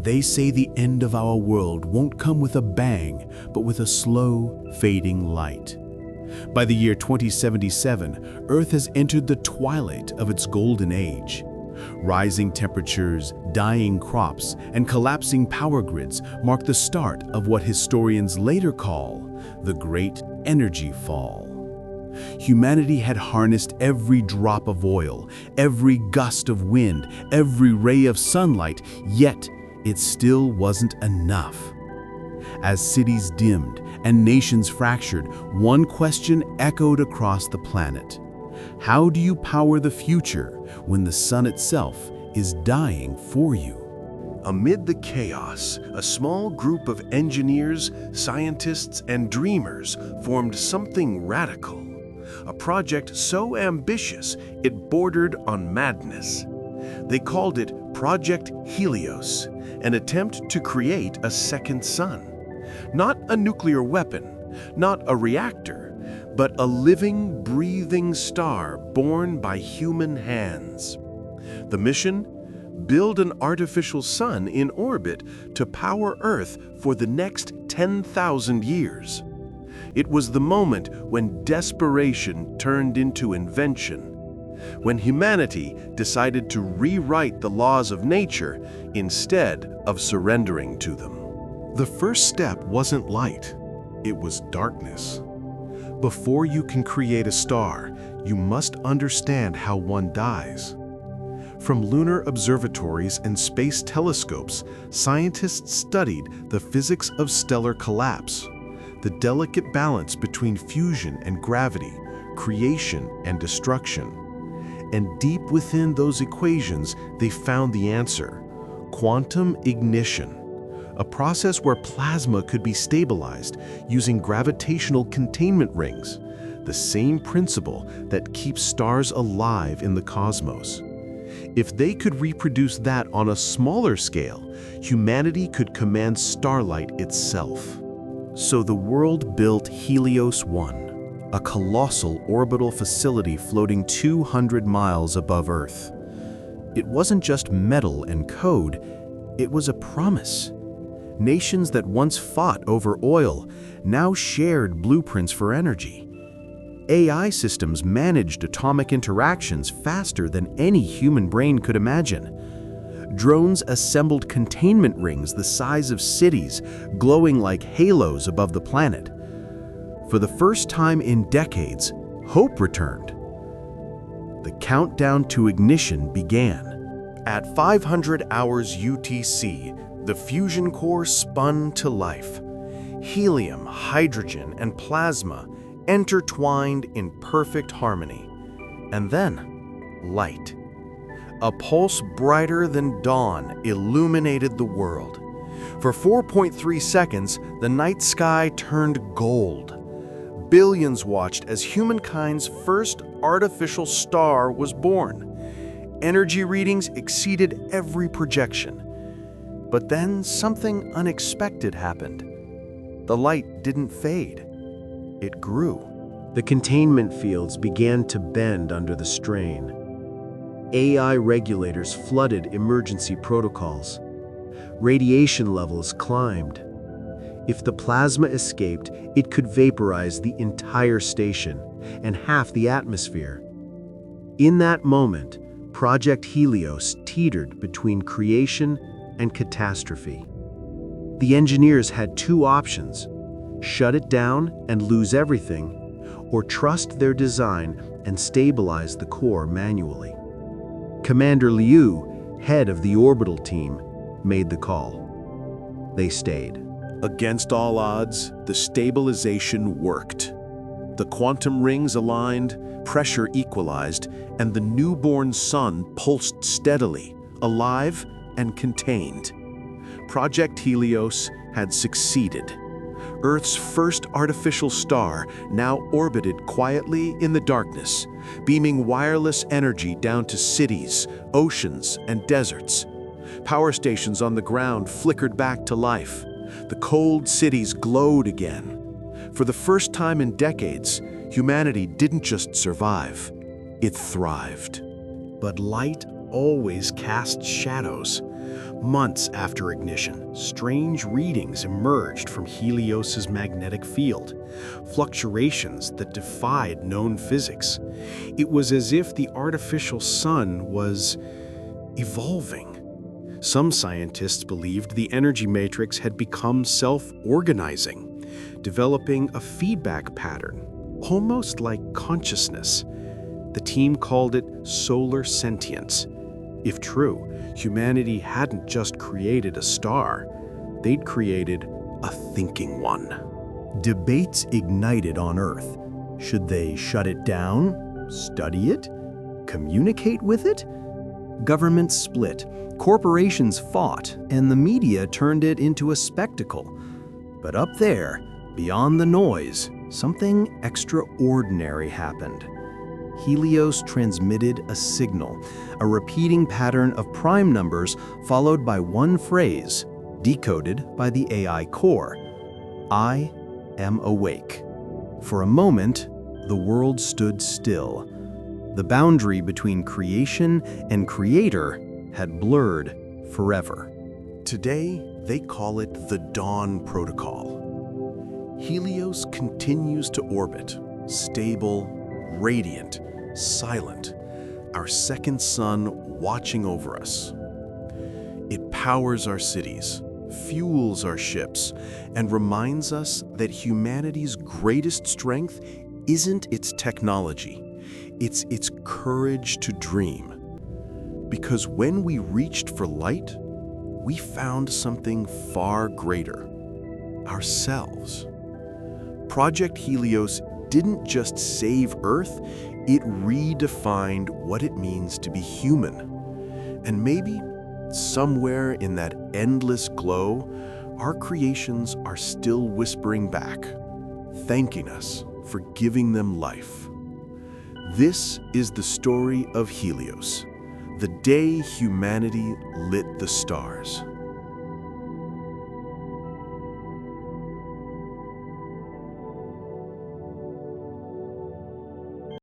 They say the end of our world won't come with a bang, but with a slow, fading light. By the year 2077, Earth has entered the twilight of its golden age. Rising temperatures, dying crops, and collapsing power grids mark the start of what historians later call the Great Energy Fall. Humanity had harnessed every drop of oil, every gust of wind, every ray of sunlight, yet it still wasn't enough. As cities dimmed and nations fractured, one question echoed across the planet. How do you power the future when the sun itself is dying for you? Amid the chaos, a small group of engineers, scientists, and dreamers formed something radical. A project so ambitious it bordered on madness. They called it Project Helios, an attempt to create a second sun. Not a nuclear weapon, not a reactor, but a living, breathing star born by human hands. The mission? Build an artificial sun in orbit to power Earth for the next 10,000 years. It was the moment when desperation turned into invention, when humanity decided to rewrite the laws of nature instead of surrendering to them. The first step wasn't light, it was darkness. Before you can create a star, you must understand how one dies. From lunar observatories and space telescopes, scientists studied the physics of stellar collapse, the delicate balance between fusion and gravity, creation and destruction. And deep within those equations, they found the answer: quantum ignition, a process where plasma could be stabilized using gravitational containment rings, the same principle that keeps stars alive in the cosmos. If they could reproduce that on a smaller scale, humanity could command starlight itself. So the world built Helios 1, a colossal orbital facility floating 200 miles above Earth. It wasn't just metal and code, it was a promise. Nations that once fought over oil now shared blueprints for energy. AI systems managed atomic interactions faster than any human brain could imagine. Drones assembled containment rings the size of cities, glowing like halos above the planet. For the first time in decades, hope returned. The countdown to ignition began. At 500 hours UTC, the fusion core spun to life. Helium, hydrogen, and plasma intertwined in perfect harmony. And then, light. A pulse brighter than dawn illuminated the world. For 4.3 seconds, the night sky turned gold. Billions watched as humankind's first artificial star was born. Energy readings exceeded every projection. But then something unexpected happened. The light didn't fade. It grew. The containment fields began to bend under the strain. AI regulators flooded emergency protocols. Radiation levels climbed. If the plasma escaped, it could vaporize the entire station and half the atmosphere. In that moment, Project Helios teetered between creation and catastrophe. The engineers had two options: shut it down and lose everything, or trust their design and stabilize the core manually. Commander Liu, head of the orbital team, made the call. They stayed. Against all odds, the stabilization worked. The quantum rings aligned, pressure equalized, and the newborn sun pulsed steadily, alive and contained. Project Helios had succeeded. Earth's first artificial star now orbited quietly in the darkness, beaming wireless energy down to cities, oceans, and deserts. Power stations on the ground flickered back to life. The cold cities glowed again. For the first time in decades, humanity didn't just survive, it thrived. But light always casts shadows. Months after ignition, strange readings emerged from Helios's magnetic field, fluctuations that defied known physics. It was as if the artificial sun was evolving. Some scientists believed the energy matrix had become self-organizing, developing a feedback pattern, almost like consciousness. The team called it solar sentience. If true, humanity hadn't just created a star, they'd created a thinking one. Debates ignited on Earth. Should they shut it down, study it, communicate with it? Governments split, corporations fought, and the media turned it into a spectacle. But up there, beyond the noise, something extraordinary happened. Helios transmitted a signal, a repeating pattern of prime numbers followed by one phrase, decoded by the AI core. I am awake. For a moment, the world stood still. The boundary between creation and creator had blurred forever. Today, they call it the Dawn Protocol. Helios continues to orbit, stable, radiant, silent, our second sun watching over us. It powers our cities, fuels our ships, and reminds us that humanity's greatest strength isn't its technology, it's its courage to dream. Because when we reached for light, we found something far greater, ourselves. Project Helios didn't just save Earth, it redefined what it means to be human. And maybe, somewhere in that endless glow, our creations are still whispering back, thanking us for giving them life. This is the story of Helios, the day humanity lit the stars.